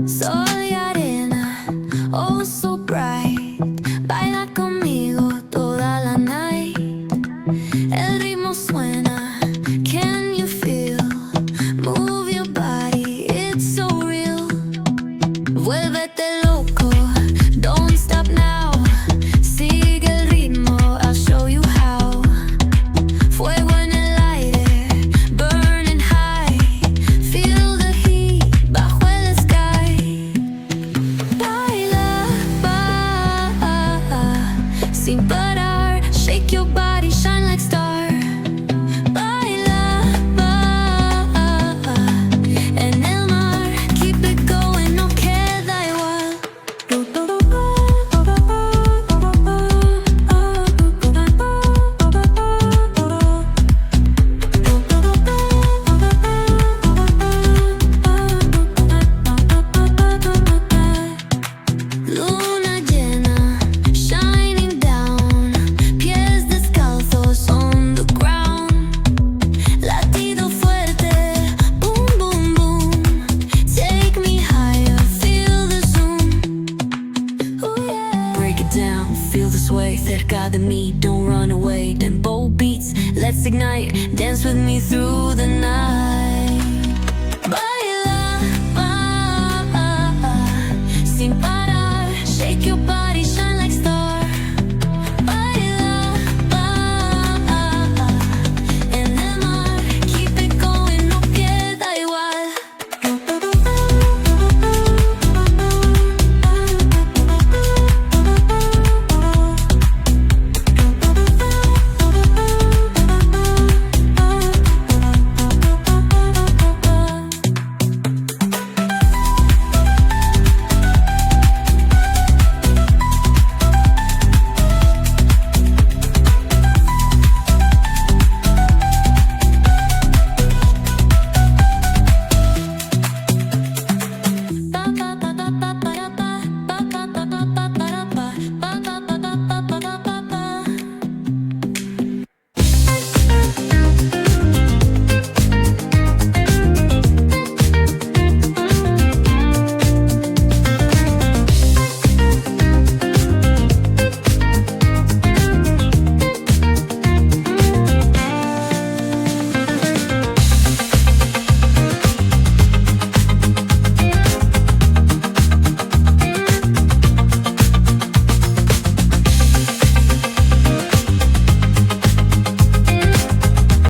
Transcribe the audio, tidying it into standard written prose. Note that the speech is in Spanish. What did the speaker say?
Soy arena, oh so bright. Baila conmigo toda la night. El ritmo suena, can you feel? Move your body, it's so real. Vuélvete loco, don't stop now. Sigue el ritmo, I'll show you how. Fuego en el aire, burning high. Feel the heat bajo el sky. Baila, sin parar. Shake your body, shine like star. Baila, en el mar. Keep it going, no queda igual. Luna llena, shining down. Pies descalzos on the ground. Latido fuerte, boom, boom, boom. Take me higher, feel the zoom. Ooh, yeah. Break it down, feel the sway. Cerca de mí, don't run away. Tempo beats, let's ignite. Dance with me through the night.